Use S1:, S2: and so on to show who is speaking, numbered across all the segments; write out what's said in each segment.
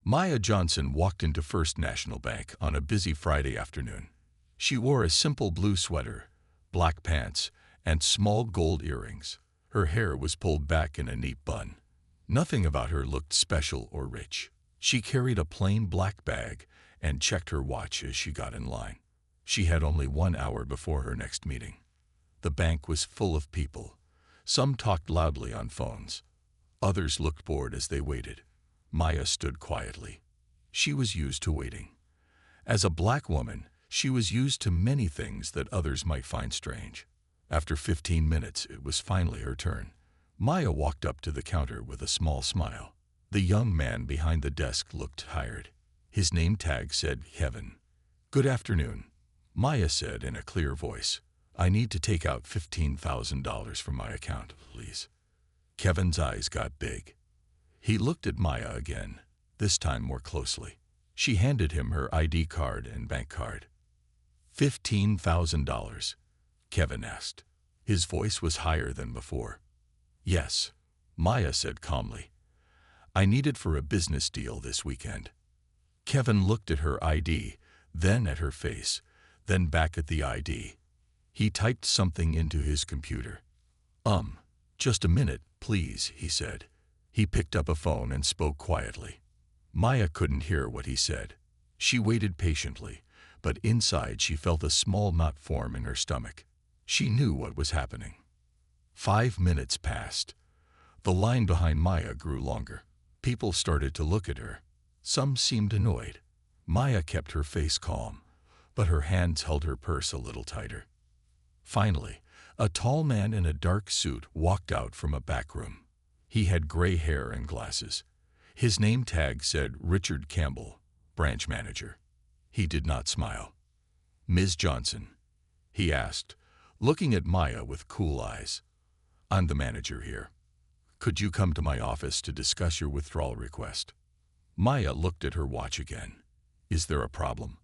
S1: Maya Johnson walked into First National Bank on a busy Friday afternoon. She wore a simple blue sweater, black pants, and small gold earrings. Her hair was pulled back in a neat bun. Nothing about her looked special or rich. She carried a plain black bag and checked her watch as she got in line. She had only 1 hour before her next meeting. The bank was full of people. Some talked loudly on phones. Others looked bored as they waited. Maya stood quietly. She was used to waiting. As a black woman, she was used to many things that others might find strange. After 15 minutes, it was finally her turn. Maya walked up to the counter with a small smile. The young man behind the desk looked tired. His name tag said Kevin. "Good afternoon," Maya said in a clear voice. "I need to take out $15,000 from my account, please." Kevin's eyes got big. He looked at Maya again, this time more closely. She handed him her ID card and bank card. $15,000? Kevin asked. His voice was higher than before. "Yes," Maya said calmly. "I need it for a business deal this weekend." Kevin looked at her ID, then at her face, then back at the ID. He typed something into his computer. Just a minute, please," he said. He picked up a phone and spoke quietly. Maya couldn't hear what he said. She waited patiently, but inside she felt a small knot form in her stomach. She knew what was happening. 5 minutes passed. The line behind Maya grew longer. People started to look at her. Some seemed annoyed. Maya kept her face calm, but her hands held her purse a little tighter. Finally, a tall man in a dark suit walked out from a back room. He had gray hair and glasses. His name tag said Richard Campbell, branch manager. He did not smile. "Ms. Johnson?" he asked, looking at Maya with cool eyes. "I'm the manager here. Could you come to my office to discuss your withdrawal request?" Maya looked at her watch again. "Is there a problem?"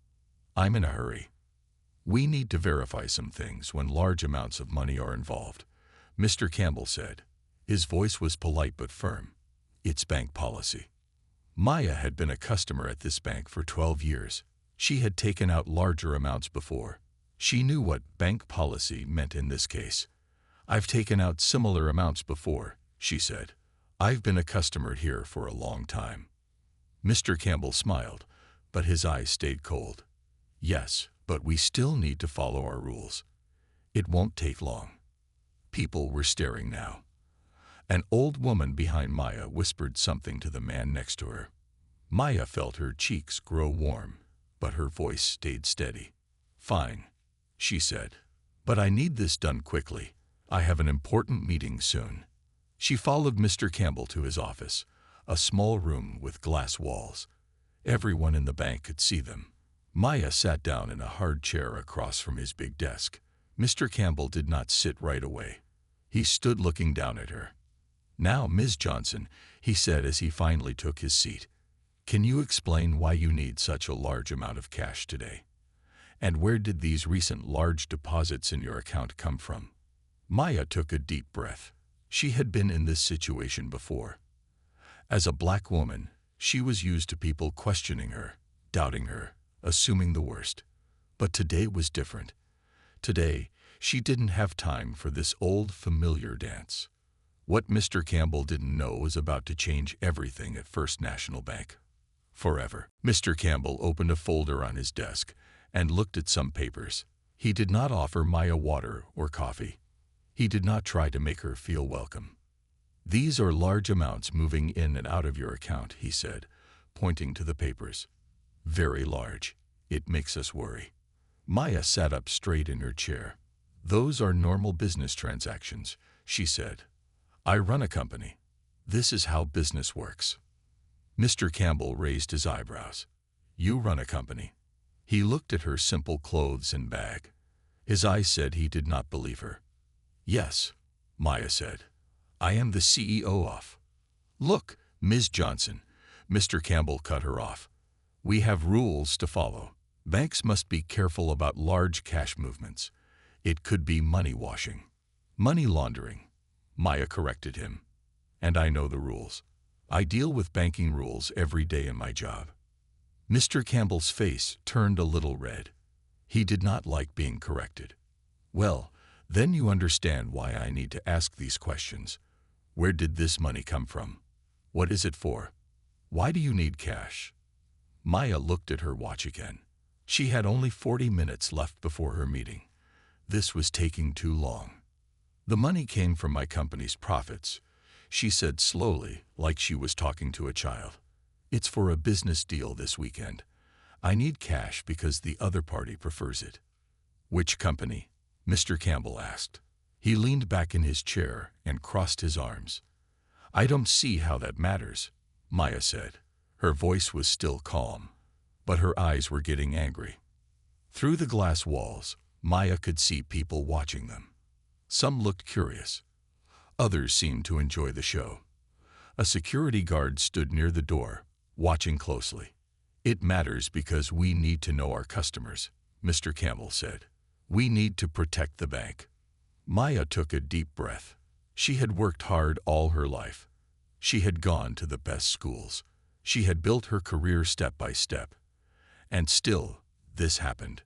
S1: "I'm in a hurry. We need to verify some things when large amounts of money are involved," Mr. Campbell said. His voice was polite but firm. "It's bank policy." Maya had been a customer at this bank for 12 years. She had taken out larger amounts before. She knew what bank policy meant in this case. "I've taken out similar amounts before," she said. "I've been a customer here for a long time." Mr. Campbell smiled, but his eyes stayed cold. "Yes, but we still need to follow our rules. It won't take long." People were staring now. An old woman behind Maya whispered something to the man next to her. Maya felt her cheeks grow warm, but her voice stayed steady. "Fine," she said, "but I need this done quickly. I have an important meeting soon." She followed Mr. Campbell to his office, a small room with glass walls. Everyone in the bank could see them. Maya sat down in a hard chair across from his big desk. Mr. Campbell did not sit right away. He stood looking down at her. "Now, Ms. Johnson," he said as he finally took his seat, "can you explain why you need such a large amount of cash today? And where did these recent large deposits in your account come from?" Maya took a deep breath. She had been in this situation before. As a black woman, she was used to people questioning her, doubting her, assuming the worst. But today was different. Today, she didn't have time for this old, familiar dance. What Mr. Campbell didn't know was about to change everything at First National Bank. Forever. Mr. Campbell opened a folder on his desk and looked at some papers. He did not offer Maya water or coffee. He did not try to make her feel welcome. "These are large amounts moving in and out of your account," he said, pointing to the papers. "Very large. It makes us worry." Maya sat up straight in her chair. "Those are normal business transactions," she said. "I run a company. This is how business works." Mr. Campbell raised his eyebrows. "You run a company?" He looked at her simple clothes and bag. His eyes said he did not believe her. "Yes," Maya said. "I am the CEO of—" "Look, Ms. Johnson," Mr. Campbell cut her off. "We have rules to follow. Banks must be careful about large cash movements. It could be money washing." "Money laundering," Maya corrected him. "And I know the rules. I deal with banking rules every day in my job. Mr. Campbell's face turned a little red. He did not like being corrected. Well, then you understand why I need to ask these questions. Where did this money come from? What is it for? Why do you need cash? Maya looked at her watch again. She had only 40 minutes left before her meeting. This was taking too long. The money came from my company's profits, she said slowly, like she was talking to a child. It's for a business deal this weekend. I need cash because the other party prefers it. Which company? Mr. Campbell asked. He leaned back in his chair and crossed his arms. I don't see how that matters, Maya said. Her voice was still calm, but her eyes were getting angry. Through the glass walls, Maya could see people watching them. Some looked curious. Others seemed to enjoy the show. A security guard stood near the door, watching closely. It matters because we need to know our customers, Mr. Campbell said. We need to protect the bank. Maya took a deep breath. She had worked hard all her life. She had gone to the best schools. She had built her career step by step. And still, this happened.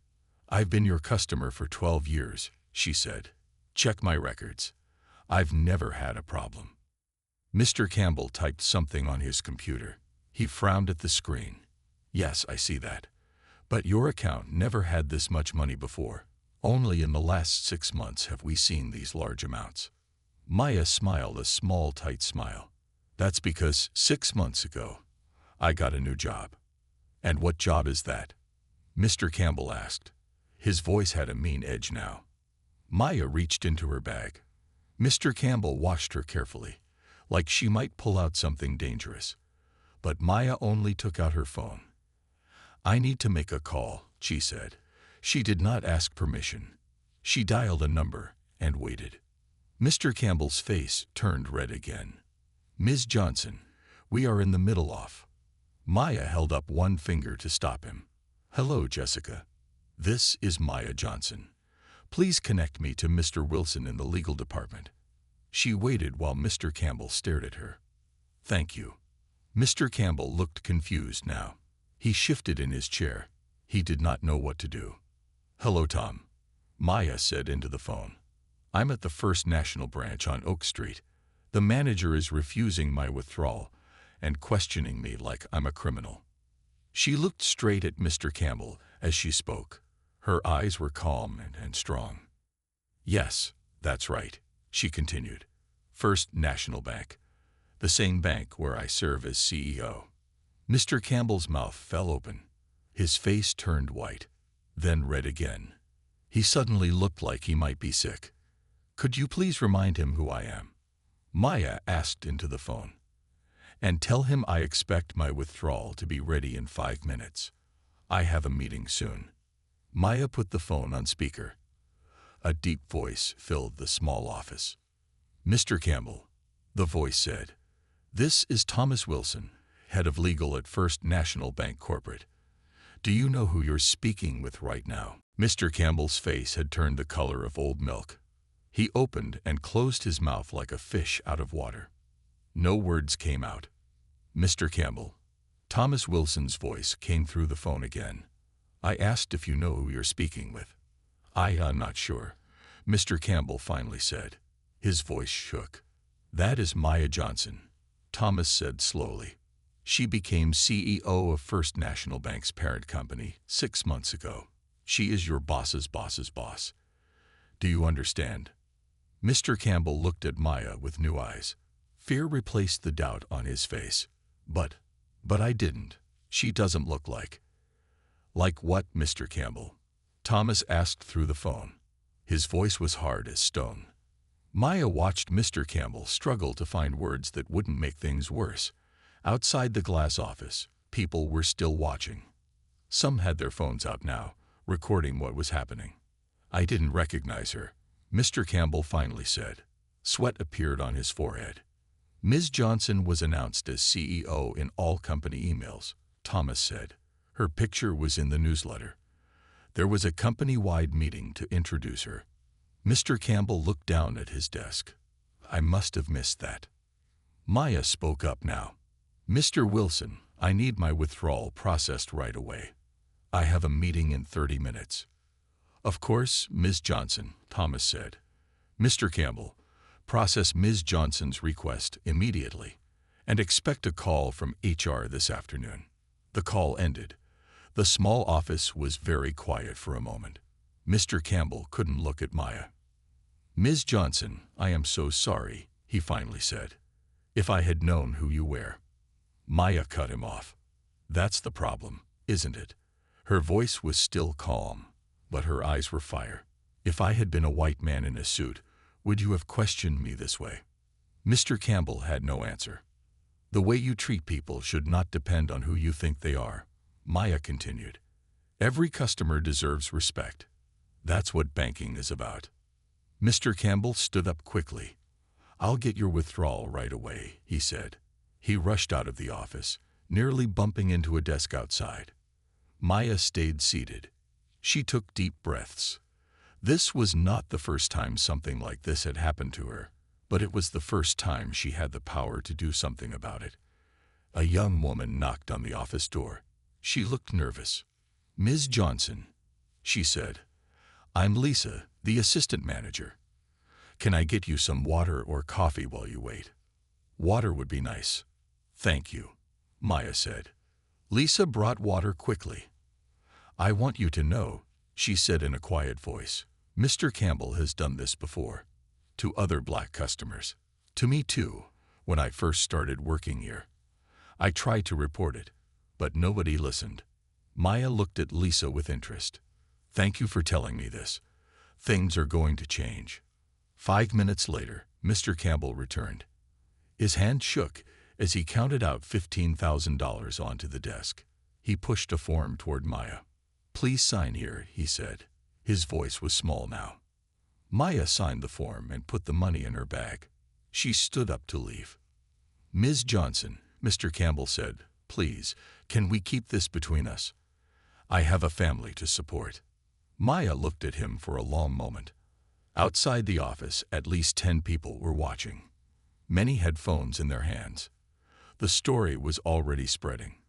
S1: I've been your customer for 12 years, she said. Check my records. I've never had a problem. Mr. Campbell typed something on his computer. He frowned at the screen. Yes, I see that. But your account never had this much money before. Only in the last 6 months have we seen these large amounts. Maya smiled a small, tight smile. That's because 6 months ago, I got a new job. And what job is that? Mr. Campbell asked. His voice had a mean edge now. Maya reached into her bag. Mr. Campbell watched her carefully, like she might pull out something dangerous. But Maya only took out her phone. I need to make a call, she said. She did not ask permission. She dialed a number and waited. Mr. Campbell's face turned red again. Ms. Johnson, we are in the middle of. Maya held up one finger to stop him. Hello, Jessica. This is Maya Johnson. Please connect me to Mr. Wilson in the legal department. She waited while Mr. Campbell stared at her. Thank you. Mr. Campbell looked confused now. He shifted in his chair. He did not know what to do. Hello, Tom. Maya said into the phone. I'm at the First National branch on Oak Street. The manager is refusing my withdrawal and questioning me like I'm a criminal. She looked straight at Mr. Campbell as she spoke. Her eyes were calm and strong. Yes, that's right, she continued. First National Bank, the same bank where I serve as CEO. Mr. Campbell's mouth fell open. His face turned white, then red again. He suddenly looked like he might be sick. Could you please remind him who I am? Maya asked into the phone. And tell him I expect my withdrawal to be ready in 5 minutes. I have a meeting soon. Maya put the phone on speaker. A deep voice filled the small office. Mr. Campbell, the voice said. This is Thomas Wilson, head of legal at First National Bank Corporate. Do you know who you're speaking with right now? Mr. Campbell's face had turned the color of old milk. He opened and closed his mouth like a fish out of water. No words came out. Mr. Campbell. Thomas Wilson's voice came through the phone again. I asked if you know who you're speaking with. I'm not sure, Mr. Campbell finally said. His voice shook. That is Maya Johnson, Thomas said slowly. She became CEO of First National Bank's parent company 6 months ago. She is your boss's boss's boss. Do you understand? Mr. Campbell looked at Maya with new eyes. Fear replaced the doubt on his face. But I didn't. She doesn't look like. Like what, Mr. Campbell? Thomas asked through the phone. His voice was hard as stone. Maya watched Mr. Campbell struggle to find words that wouldn't make things worse. Outside the glass office, people were still watching. Some had their phones out now, recording what was happening. I didn't recognize her, Mr. Campbell finally said. Sweat appeared on his forehead. Ms. Johnson was announced as CEO in all company emails, Thomas said. Her picture was in the newsletter. There was a company-wide meeting to introduce her. Mr. Campbell looked down at his desk. I must have missed that. Maya spoke up now. "Mr. Wilson, I need my withdrawal processed right away. I have a meeting in 30 minutes. "Of course, Ms. Johnson," Thomas said. "Mr. Campbell, process Ms. Johnson's request immediately and expect a call from HR this afternoon." The call ended. The small office was very quiet for a moment. Mr. Campbell couldn't look at Maya. "Ms. Johnson, I am so sorry," he finally said. "If I had known who you were." Maya cut him off. "That's the problem, isn't it?" Her voice was still calm, but her eyes were fire. "If I had been a white man in a suit, would you have questioned me this way?" Mr. Campbell had no answer. "The way you treat people should not depend on who you think they are," Maya continued. "Every customer deserves respect. That's what banking is about." Mr. Campbell stood up quickly. "I'll get your withdrawal right away," he said. He rushed out of the office, nearly bumping into a desk outside. Maya stayed seated. She took deep breaths. This was not the first time something like this had happened to her, but it was the first time she had the power to do something about it. A young woman knocked on the office door. She looked nervous. "Ms. Johnson," she said. "I'm Lisa, the assistant manager. Can I get you some water or coffee while you wait?" "Water would be nice." "Thank you," Maya said. Lisa brought water quickly. "I want you to know," she said in a quiet voice, "Mr. Campbell has done this before. To other black customers. To me too, when I first started working here. I tried to report it, but nobody listened." Maya looked at Lisa with interest. "Thank you for telling me this. Things are going to change." 5 minutes later, Mr. Campbell returned. His hand shook as he counted out $15,000 onto the desk. He pushed a form toward Maya. "Please sign here," he said. His voice was small now. Maya signed the form and put the money in her bag. She stood up to leave. "Ms. Johnson," Mr. Campbell said, "please, can we keep this between us? I have a family to support." Maya looked at him for a long moment. Outside the office, at least 10 people were watching. Many had phones in their hands. The story was already spreading.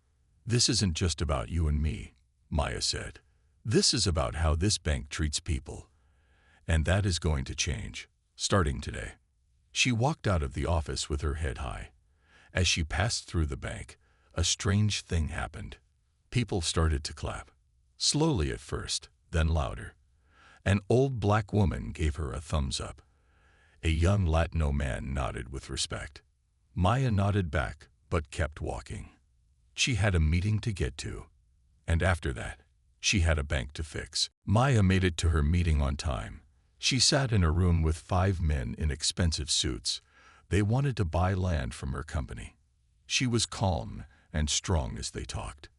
S1: "This isn't just about you and me," Maya said. "This is about how this bank treats people. And that is going to change, starting today." She walked out of the office with her head high. As she passed through the bank, a strange thing happened. People started to clap. Slowly at first, then louder. An old black woman gave her a thumbs up. A young Latino man nodded with respect. Maya nodded back, but kept walking. She had a meeting to get to. And after that, she had a bank to fix. Maya made it to her meeting on time. She sat in a room with 5 men in expensive suits. They wanted to buy land from her company. She was calm and strong as they talked.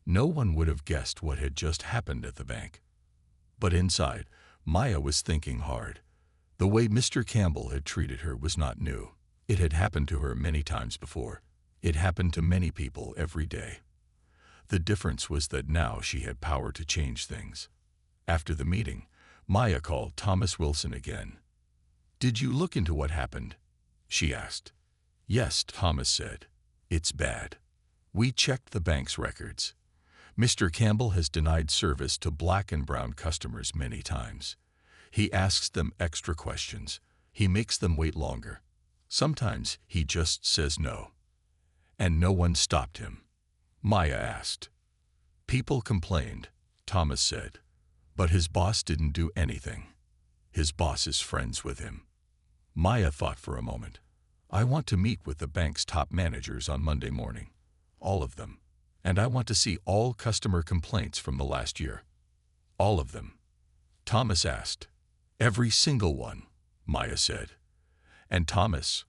S1: No one would have guessed what had just happened at the bank. But inside, Maya was thinking hard. The way Mr. Campbell had treated her was not new. It had happened to her many times before. It happened to many people every day. The difference was that now she had power to change things. After the meeting, Maya called Thomas Wilson again. "Did you look into what happened?" she asked. "Yes," Thomas said. "It's bad. We checked the bank's records. Mr. Campbell has denied service to black and brown customers many times. He asks them extra questions. He makes them wait longer. Sometimes he just says no. And no one stopped him." Maya asked. "People complained," Thomas said. "But his boss didn't do anything. His boss is friends with him." Maya thought for a moment. "I want to meet with the bank's top managers on Monday morning. All of them. And I want to see all customer complaints from the last year." "All of them?" Thomas asked. "Every single one," Maya said. "And Thomas,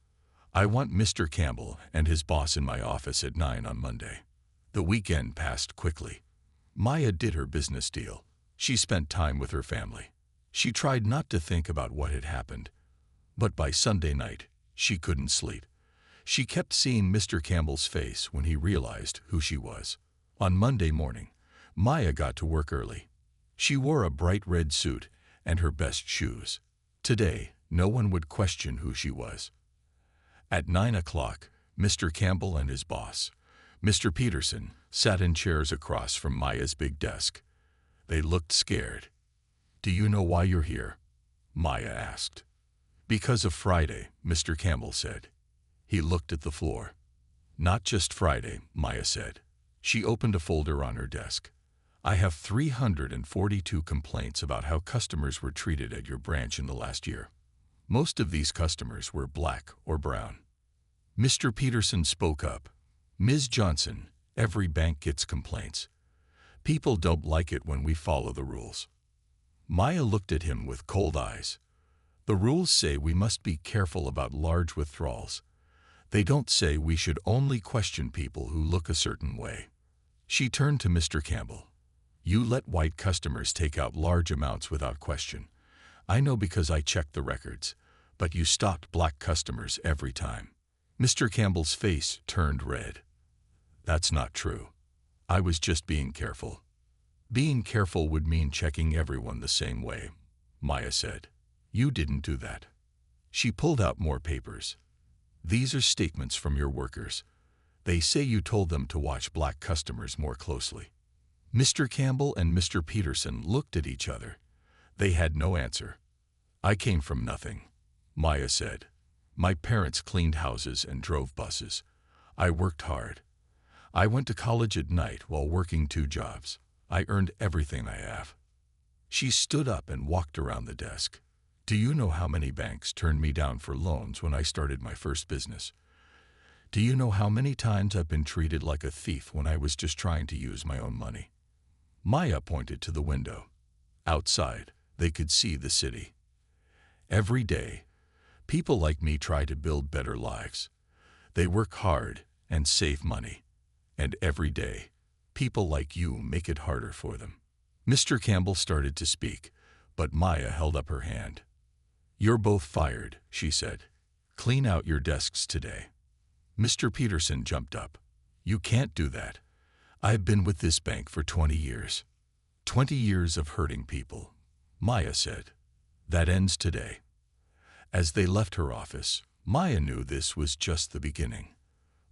S1: I want Mr. Campbell and his boss in my office at 9 on Monday." The weekend passed quickly. Maya did her business deal. She spent time with her family. She tried not to think about what had happened. But by Sunday night, she couldn't sleep. She kept seeing Mr. Campbell's face when he realized who she was. On Monday morning, Maya got to work early. She wore a bright red suit and her best shoes. Today, no one would question who she was. At 9 o'clock, Mr. Campbell and his boss, Mr. Peterson sat in chairs across from Maya's big desk. They looked scared. "Do you know why you're here?" Maya asked. "Because of Friday," Mr. Campbell said. He looked at the floor. "Not just Friday," Maya said. She opened a folder on her desk. "I have 342 complaints about how customers were treated at your branch in the last year. Most of these customers were black or brown." Mr. Peterson spoke up. "Ms. Johnson, every bank gets complaints. People don't like it when we follow the rules." Maya looked at him with cold eyes. "The rules say we must be careful about large withdrawals. They don't say we should only question people who look a certain way." She turned to Mr. Campbell. "You let white customers take out large amounts without question. I know because I checked the records, but you stopped black customers every time." Mr. Campbell's face turned red. "That's not true. I was just being careful." "Being careful would mean checking everyone the same way," Maya said. "You didn't do that." She pulled out more papers. "These are statements from your workers. They say you told them to watch black customers more closely." Mr. Campbell and Mr. Peterson looked at each other. They had no answer. "I came from nothing," Maya said. "My parents cleaned houses and drove buses. I worked hard. I went to college at night while working 2 jobs. I earned everything I have." She stood up and walked around the desk. "Do you know how many banks turned me down for loans when I started my first business? Do you know how many times I've been treated like a thief when I was just trying to use my own money?" Maya pointed to the window. Outside, they could see the city. "Every day, people like me try to build better lives. They work hard and save money. And every day, people like you make it harder for them." Mr. Campbell started to speak, but Maya held up her hand. "You're both fired," she said. "Clean out your desks today." Mr. Peterson jumped up. "You can't do that. I've been with this bank for 20 years. 20 years of hurting people," Maya said. "That ends today." As they left her office, Maya knew this was just the beginning.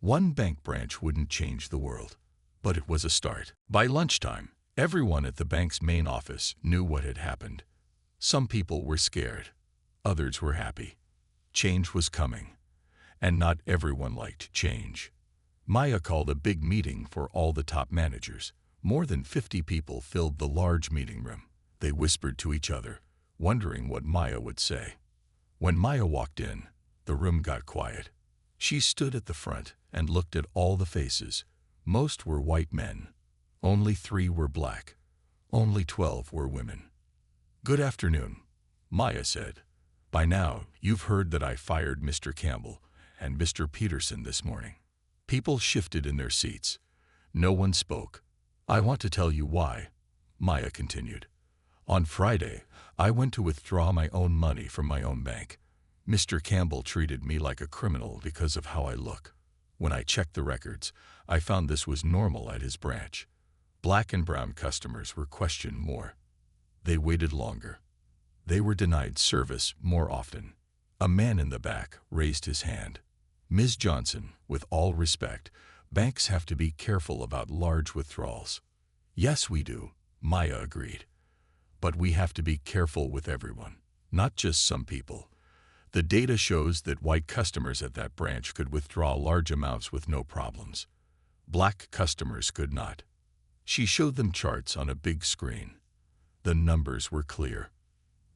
S1: One bank branch wouldn't change the world, but it was a start. By lunchtime, everyone at the bank's main office knew what had happened. Some people were scared. Others were happy. Change was coming. And not everyone liked change. Maya called a big meeting for all the top managers. More than 50 people filled the large meeting room. They whispered to each other, wondering what Maya would say. When Maya walked in, the room got quiet. She stood at the front and looked at all the faces. Most were white men. Only 3 were black. Only 12 were women. "Good afternoon," Maya said. "By now, you've heard that I fired Mr. Campbell and Mr. Peterson this morning." People shifted in their seats. No one spoke. "I want to tell you why," Maya continued. "On Friday, I went to withdraw my own money from my own bank. Mr. Campbell treated me like a criminal because of how I look. When I checked the records, I found this was normal at his branch. Black and brown customers were questioned more. They waited longer. They were denied service more often." A man in the back raised his hand. "Ms. Johnson, with all respect, banks have to be careful about large withdrawals." "Yes, we do," Maya agreed. "But we have to be careful with everyone, not just some people. The data shows that white customers at that branch could withdraw large amounts with no problems. Black customers could not." She showed them charts on a big screen. The numbers were clear.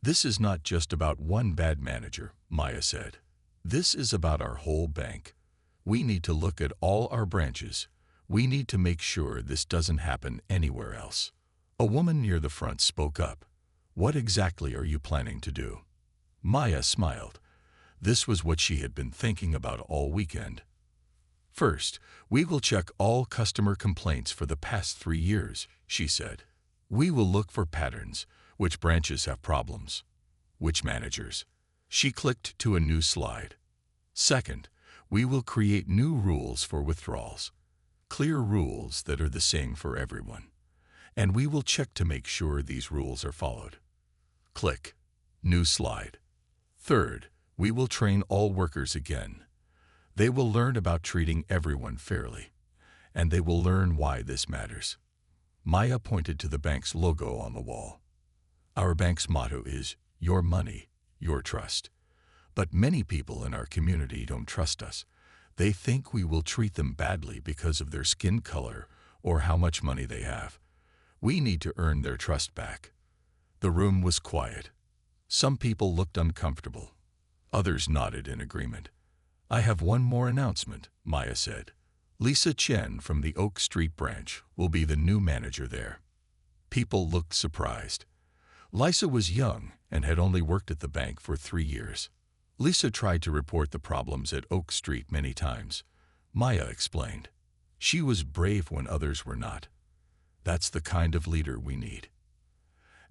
S1: "This is not just about one bad manager," Maya said. "This is about our whole bank. We need to look at all our branches. We need to make sure this doesn't happen anywhere else." A woman near the front spoke up. "What exactly are you planning to do?" Maya smiled. This was what she had been thinking about all weekend. "First, we will check all customer complaints for the past 3 years," she said. "We will look for patterns. Which branches have problems? Which managers?" She clicked to a new slide. "Second, we will create new rules for withdrawals. Clear rules that are the same for everyone. And we will check to make sure these rules are followed." Click. New slide. "Third, we will train all workers again. They will learn about treating everyone fairly. and they will learn why this matters. Maya pointed to the bank's logo on the wall. Our bank's motto is, your money, your trust. But many people in our community don't trust us. They think we will treat them badly because of their skin color or how much money they have. We need to earn their trust back. The room was quiet. Some people looked uncomfortable. Others nodded in agreement. I have one more announcement, Maya said. Lisa Chen from the Oak Street branch will be the new manager there. People looked surprised. Lisa was young and had only worked at the bank for 3 years. Lisa tried to report the problems at Oak Street many times. Maya explained. She was brave when others were not. That's the kind of leader we need.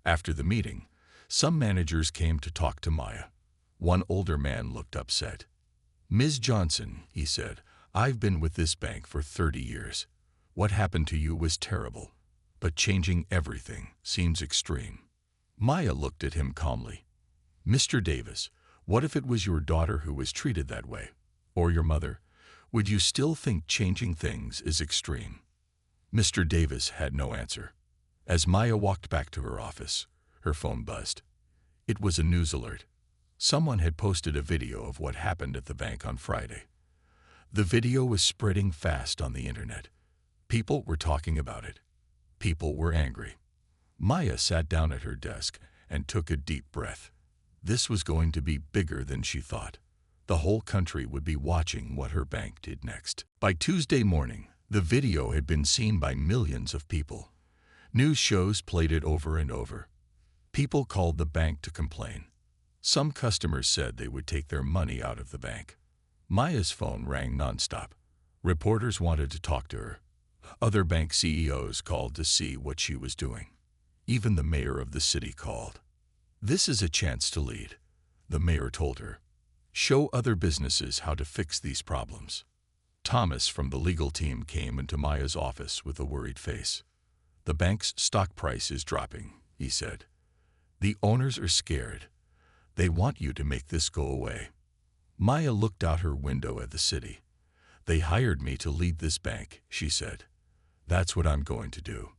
S1: After the meeting, some managers came to talk to Maya. One older man looked upset. Ms. Johnson, he said, I've been with this bank for 30 years. What happened to you was terrible, but changing everything seems extreme. Maya looked at him calmly. Mr. Davis, what if it was your daughter who was treated that way? Or your mother? Would you still think changing things is extreme? Mr. Davis had no answer. As Maya walked back to her office, her phone buzzed. It was a news alert. Someone had posted a video of what happened at the bank on Friday. The video was spreading fast on the internet. People were talking about it. People were angry. Maya sat down at her desk and took a deep breath. This was going to be bigger than she thought. The whole country would be watching what her bank did next. By Tuesday morning, the video had been seen by millions of people. News shows played it over and over. People called the bank to complain. Some customers said they would take their money out of the bank. Maya's phone rang nonstop. Reporters wanted to talk to her. Other bank CEOs called to see what she was doing. Even the mayor of the city called. This is a chance to lead, the mayor told her. Show other businesses how to fix these problems. Thomas from the legal team came into Maya's office with a worried face. The bank's stock price is dropping, he said. The owners are scared. They want you to make this go away. Maya looked out her window at the city. They hired me to lead this bank, she said. That's what I'm going to do.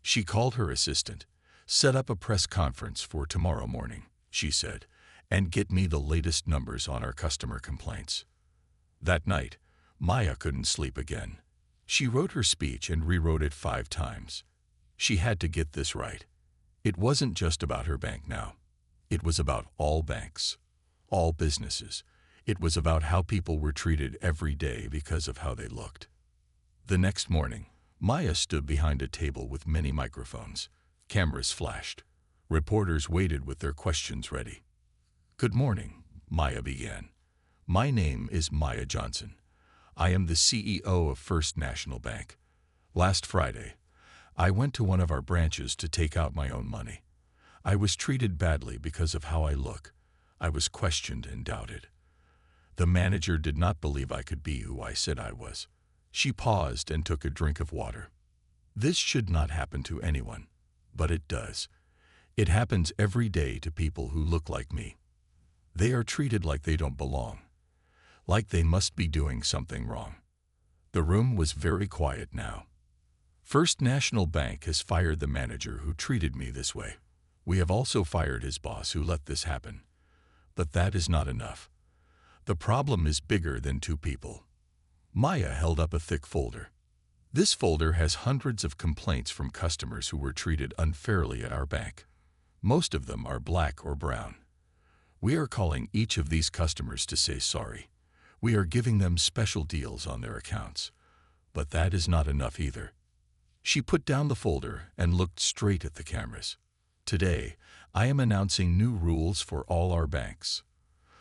S1: She called her assistant. Set up a press conference for tomorrow morning, she said, and get me the latest numbers on our customer complaints. That night, Maya couldn't sleep again. She wrote her speech and rewrote it 5 times. She had to get this right. It wasn't just about her bank now. It was about all banks, all businesses. It was about how people were treated every day because of how they looked. The next morning, Maya stood behind a table with many microphones. Cameras flashed. Reporters waited with their questions ready. Good morning, Maya began. My name is Maya Johnson. I am the CEO of First National Bank. Last Friday, I went to one of our branches to take out my own money. I was treated badly because of how I look. I was questioned and doubted. The manager did not believe I could be who I said I was. She paused and took a drink of water. This should not happen to anyone, but it does. It happens every day to people who look like me. They are treated like they don't belong, like they must be doing something wrong. The room was very quiet now. First National Bank has fired the manager who treated me this way. We have also fired his boss who let this happen. But that is not enough. The problem is bigger than 2 people. Maya held up a thick folder. This folder has hundreds of complaints from customers who were treated unfairly at our bank. Most of them are black or brown. We are calling each of these customers to say sorry. We are giving them special deals on their accounts. But that is not enough either. She put down the folder and looked straight at the cameras. Today, I am announcing new rules for all our banks.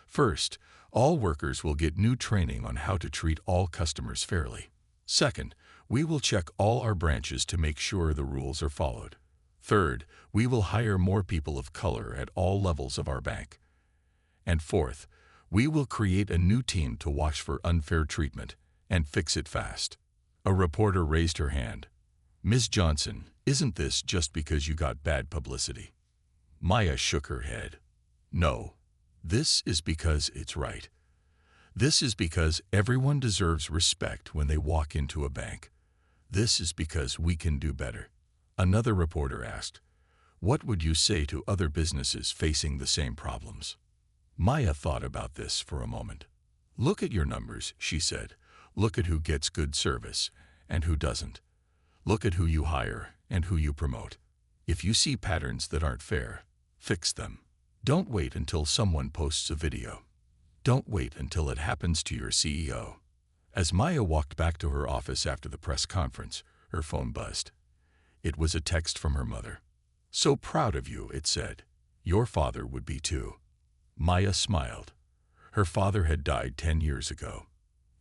S1: First, all workers will get new training on how to treat all customers fairly. Second, we will check all our branches to make sure the rules are followed. Third, we will hire more people of color at all levels of our bank. And fourth, we will create a new team to watch for unfair treatment and fix it fast. A reporter raised her hand. Ms. Johnson, isn't this just because you got bad publicity? Maya shook her head. No, this is because it's right. This is because everyone deserves respect when they walk into a bank. This is because we can do better. Another reporter asked, what would you say to other businesses facing the same problems? Maya thought about this for a moment. Look at your numbers, she said. Look at who gets good service and who doesn't. Look at who you hire and who you promote. If you see patterns that aren't fair, fix them. Don't wait until someone posts a video. Don't wait until it happens to your CEO. As Maya walked back to her office after the press conference, her phone buzzed. It was a text from her mother. So proud of you, it said. Your father would be too. Maya smiled. Her father had died 10 years ago.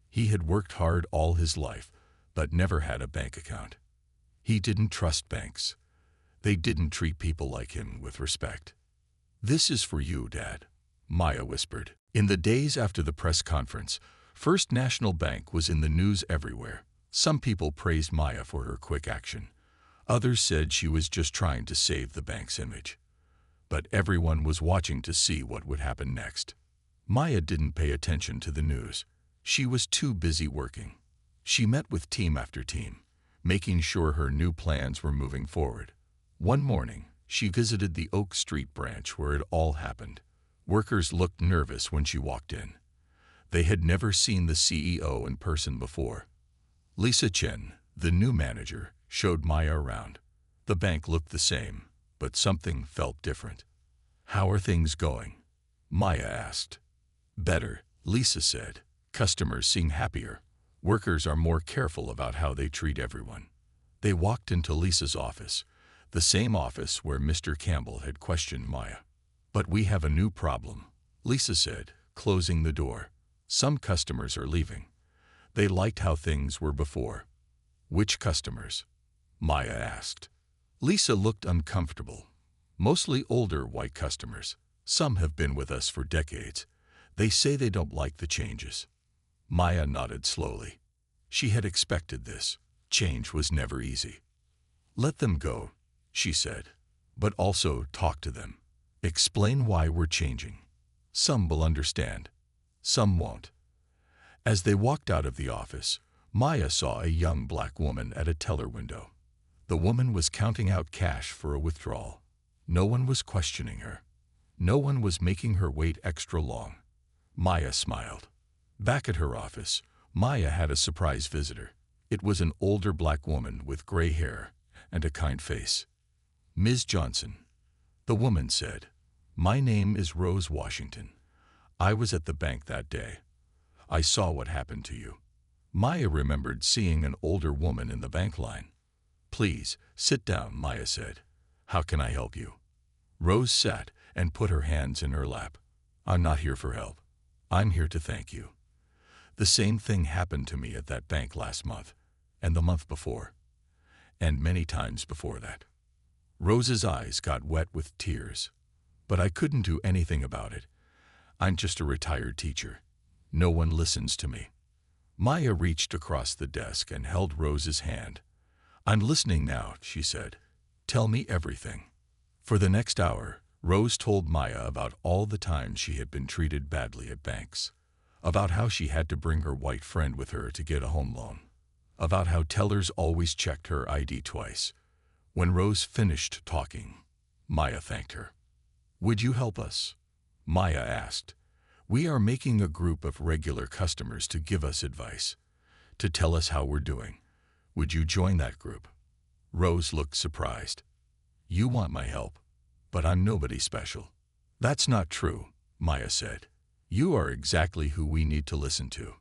S1: He had worked hard all his life, but never had a bank account. He didn't trust banks. They didn't treat people like him with respect. This is for you, Dad, Maya whispered. In the days after the press conference, First National Bank was in the news everywhere. Some people praised Maya for her quick action. Others said she was just trying to save the bank's image. But everyone was watching to see what would happen next. Maya didn't pay attention to the news. She was too busy working. She met with team after team, making sure her new plans were moving forward. One morning, she visited the Oak Street branch where it all happened. Workers looked nervous when she walked in. They had never seen the CEO in person before. Lisa Chen, the new manager, showed Maya around. The bank looked the same, but something felt different. How are things going? Maya asked. Better, Lisa said. Customers seem happier. Workers are more careful about how they treat everyone. They walked into Lisa's office, the same office where Mr. Campbell had questioned Maya. But we have a new problem, Lisa said, closing the door. Some customers are leaving. They liked how things were before. Which customers? Maya asked. Lisa looked uncomfortable. Mostly older white customers. Some have been with us for decades. They say they don't like the changes. Maya nodded slowly. She had expected this. Change was never easy. Let them go, she said, but also talk to them. Explain why we're changing. Some will understand. Some won't. As they walked out of the office, Maya saw a young black woman at a teller window. The woman was counting out cash for a withdrawal. No one was questioning her. No one was making her wait extra long. Maya smiled. Back at her office, Maya had a surprise visitor. It was an older black woman with gray hair and a kind face. Ms. Johnson, the woman said, my name is Rose Washington. I was at the bank that day. I saw what happened to you. Maya remembered seeing an older woman in the bank line. Please, sit down, Maya said. How can I help you? Rose sat and put her hands in her lap. I'm not here for help. I'm here to thank you. The same thing happened to me at that bank last month, and the month before, and many times before that. Rose's eyes got wet with tears, but I couldn't do anything about it. I'm just a retired teacher. No one listens to me. Maya reached across the desk and held Rose's hand. I'm listening now, she said. Tell me everything. For the next hour, Rose told Maya about all the times she had been treated badly at banks, about how she had to bring her white friend with her to get a home loan, about how tellers always checked her ID twice. When Rose finished talking, Maya thanked her. Would you help us? Maya asked. We are making a group of regular customers to give us advice, to tell us how we're doing. Would you join that group? Rose looked surprised. You want my help, but I'm nobody special. That's not true, Maya said. You are exactly who we need to listen to.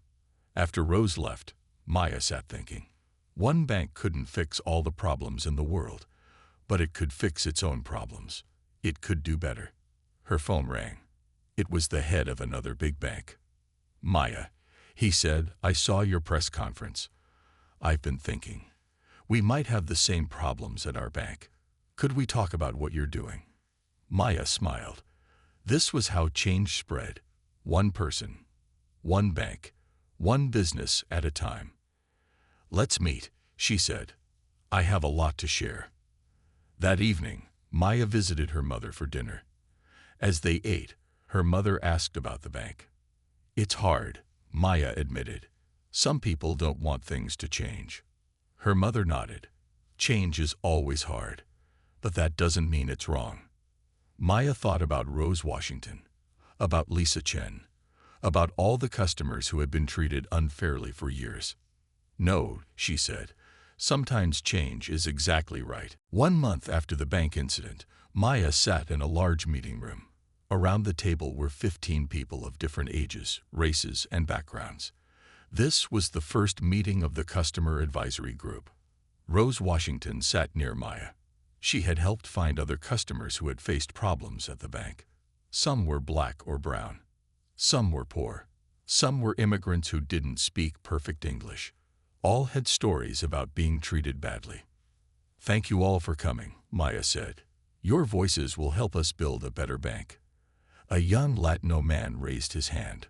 S1: After Rose left, Maya sat thinking. One bank couldn't fix all the problems in the world, but it could fix its own problems. It could do better. Her phone rang. It was the head of another big bank. Maya, he said, I saw your press conference. I've been thinking. We might have the same problems at our bank. Could we talk about what you're doing? Maya smiled. This was how change spread. One person, one bank, one business at a time. Let's meet, she said. I have a lot to share. That evening, Maya visited her mother for dinner. As they ate, her mother asked about the bank. It's hard, Maya admitted. Some people don't want things to change. Her mother nodded. Change is always hard, but that doesn't mean it's wrong. Maya thought about Rose Washington, about Lisa Chen, about all the customers who had been treated unfairly for years. No, she said, sometimes change is exactly right. 1 month after the bank incident, Maya sat in a large meeting room. Around the table were 15 people of different ages, races, and backgrounds. This was the first meeting of the Customer Advisory Group. Rose Washington sat near Maya. She had helped find other customers who had faced problems at the bank. Some were black or brown. Some were poor. Some were immigrants who didn't speak perfect English. All had stories about being treated badly. "Thank you all for coming," Maya said. "Your voices will help us build a better bank." A young Latino man raised his hand.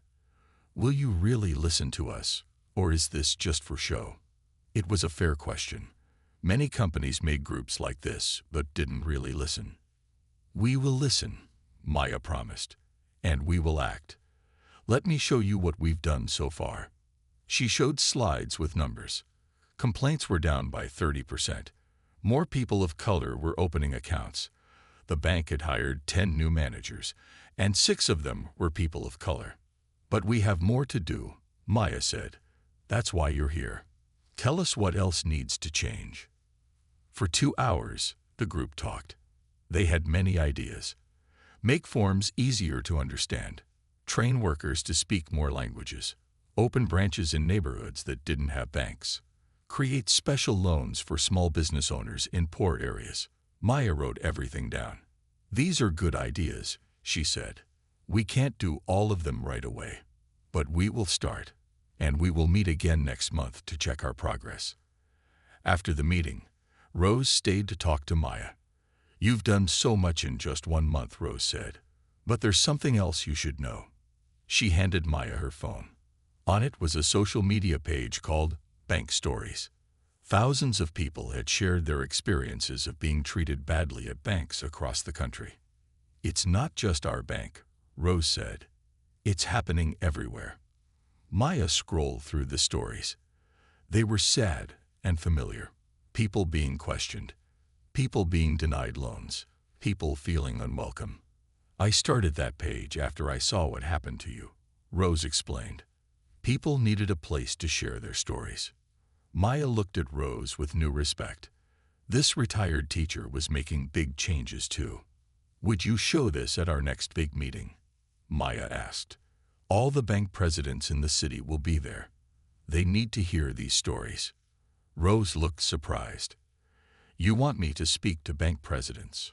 S1: "Will you really listen to us, or is this just for show?" It was a fair question. Many companies made groups like this, but didn't really listen. "We will listen," Maya promised, "and we will act. Let me show you what we've done so far." She showed slides with numbers. Complaints were down by 30%. More people of color were opening accounts. The bank had hired 10 new managers, and 6 of them were people of color. "But we have more to do," Maya said. "That's why you're here. Tell us what else needs to change." For 2 hours, the group talked. They had many ideas. Make forms easier to understand. Train workers to speak more languages. Open branches in neighborhoods that didn't have banks. Create special loans for small business owners in poor areas. Maya wrote everything down. "These are good ideas," she said. "We can't do all of them right away, but we will start, and we will meet again next month to check our progress." After the meeting, Rose stayed to talk to Maya. "You've done so much in just 1 month," Rose said. "But there's something else you should know." She handed Maya her phone. On it was a social media page called Bank Stories. Thousands of people had shared their experiences of being treated badly at banks across the country. "It's not just our bank," Rose said. "It's happening everywhere." Maya scrolled through the stories. They were sad and familiar. People being questioned. People being denied loans. People feeling unwelcome. "I started that page after I saw what happened to you," Rose explained. People needed a place to share their stories. Maya looked at Rose with new respect. This retired teacher was making big changes too. "Would you show this at our next big meeting?" Maya asked. "All the bank presidents in the city will be there. They need to hear these stories." Rose looked surprised. "You want me to speak to bank presidents?"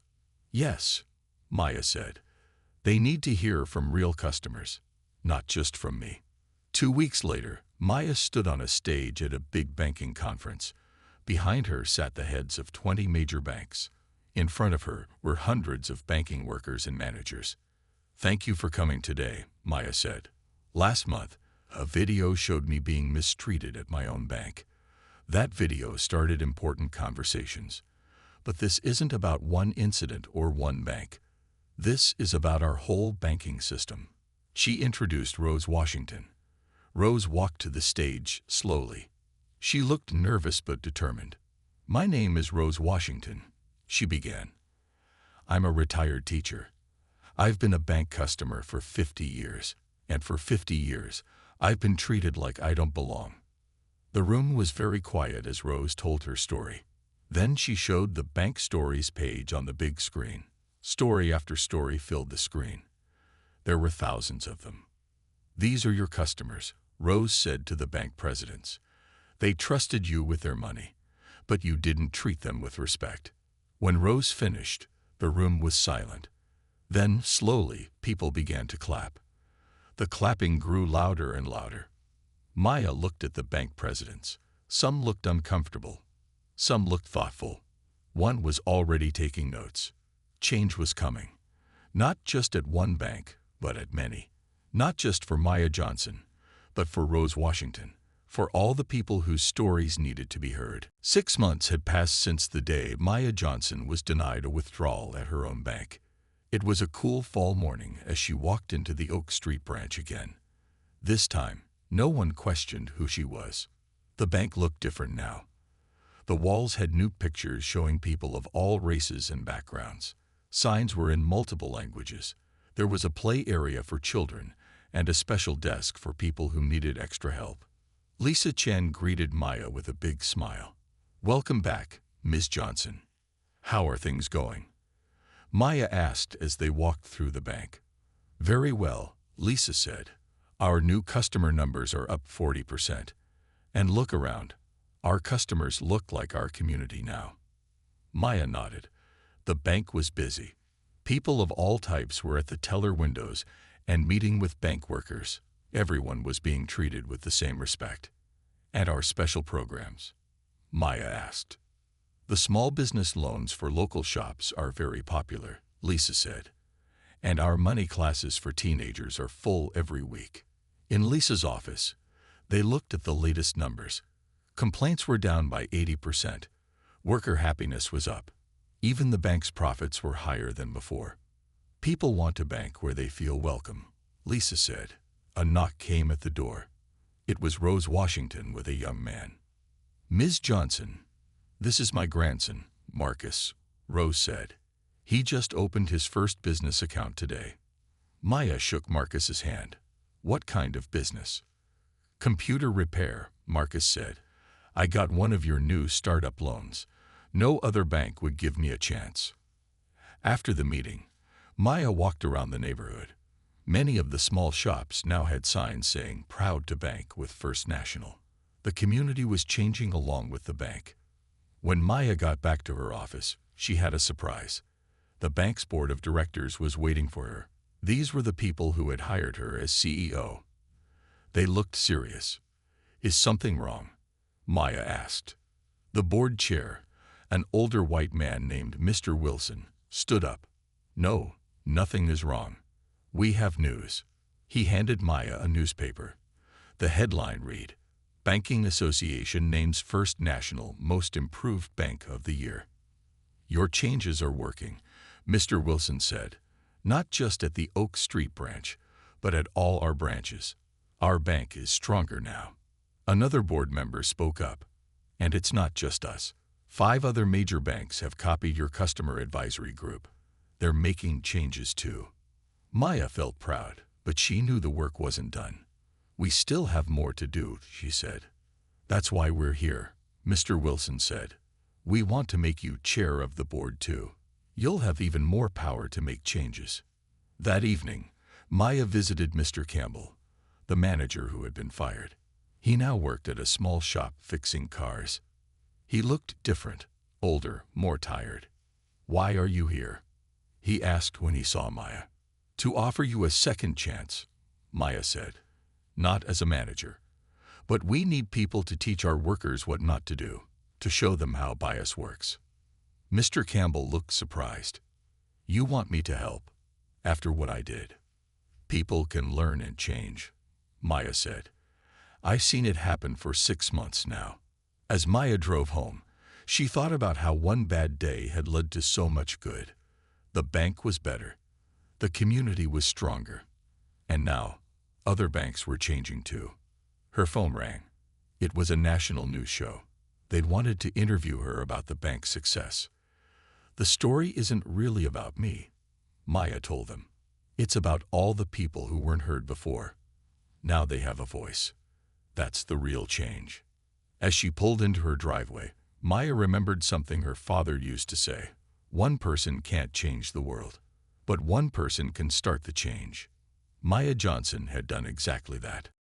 S1: "Yes," Maya said. "They need to hear from real customers, not just from me." 2 weeks later, Maya stood on a stage at a big banking conference. Behind her sat the heads of 20 major banks. In front of her were hundreds of banking workers and managers. "Thank you for coming today," Maya said. "Last month, a video showed me being mistreated at my own bank. That video started important conversations. But this isn't about one incident or one bank. This is about our whole banking system." She introduced Rose Washington. Rose walked to the stage slowly. She looked nervous but determined. "My name is Rose Washington," she began. "I'm a retired teacher. I've been a bank customer for 50 years, and for 50 years, I've been treated like I don't belong." The room was very quiet as Rose told her story. Then she showed the Bank Stories page on the big screen. Story after story filled the screen. There were thousands of them. "These are your customers," Rose said to the bank presidents. "They trusted you with their money, but you didn't treat them with respect." When Rose finished, the room was silent. Then, slowly, people began to clap. The clapping grew louder and louder. Maya looked at the bank presidents. Some looked uncomfortable. Some looked thoughtful. One was already taking notes. Change was coming. Not just at one bank, but at many. Not just for Maya Johnson, but for Rose Washington, for all the people whose stories needed to be heard. 6 months had passed since the day Maya Johnson was denied a withdrawal at her own bank. It was a cool fall morning as she walked into the Oak Street branch again. This time, no one questioned who she was. The bank looked different now. The walls had new pictures showing people of all races and backgrounds. Signs were in multiple languages. There was a play area for children and a special desk for people who needed extra help. Lisa Chen greeted Maya with a big smile. "Welcome back, Ms. Johnson. How are things going?" Maya asked as they walked through the bank. "Very well," Lisa said. "Our new customer numbers are up 40%. And look around. Our customers look like our community now." Maya nodded. The bank was busy. People of all types were at the teller windows and meeting with bank workers. Everyone was being treated with the same respect. "And our special programs?" Maya asked. "The small business loans for local shops are very popular," Lisa said. "And our money classes for teenagers are full every week." In Lisa's office, they looked at the latest numbers. Complaints were down by 80%. Worker happiness was up. Even the bank's profits were higher than before. "People want a bank where they feel welcome," Lisa said. A knock came at the door. It was Rose Washington with a young man. "Ms. Johnson, this is my grandson, Marcus," Rose said. "He just opened his first business account today." Maya shook Marcus's hand. "What kind of business?" "Computer repair," Marcus said. "I got one of your new startup loans. No other bank would give me a chance." After the meeting, Maya walked around the neighborhood. Many of the small shops now had signs saying "Proud to bank with First National." The community was changing along with the bank. When Maya got back to her office, she had a surprise. The bank's board of directors was waiting for her. These were the people who had hired her as CEO. They looked serious. "Is something wrong?" Maya asked. The board chair, an older white man named Mr. Wilson, stood up. "No, nothing is wrong. We have news." He handed Maya a newspaper. The headline read, "Banking Association names First National Most Improved Bank of the Year." "Your changes are working," Mr. Wilson said. "Not just at the Oak Street branch, but at all our branches. Our bank is stronger now." Another board member spoke up. "And it's not just us. 5 other major banks have copied your customer advisory group. They're making changes too." Maya felt proud, but she knew the work wasn't done. "We still have more to do," she said. "That's why we're here," Mr. Wilson said. "We want to make you chair of the board too. You'll have even more power to make changes." That evening, Maya visited Mr. Campbell, the manager who had been fired. He now worked at a small shop fixing cars. He looked different, older, more tired. "Why are you here?" he asked when he saw Maya. "To offer you a second chance," Maya said. "Not as a manager. But we need people to teach our workers what not to do, to show them how bias works." Mr. Campbell looked surprised. "You want me to help? After what I did?" "People can learn and change," Maya said. "I've seen it happen for 6 months now." As Maya drove home, she thought about how one bad day had led to so much good. The bank was better. The community was stronger. And now, other banks were changing too. Her phone rang. It was a national news show. They'd wanted to interview her about the bank's success. "The story isn't really about me," Maya told them. "It's about all the people who weren't heard before. Now they have a voice. That's the real change." As she pulled into her driveway, Maya remembered something her father used to say. "One person can't change the world, but one person can start the change." Maya Johnson had done exactly that.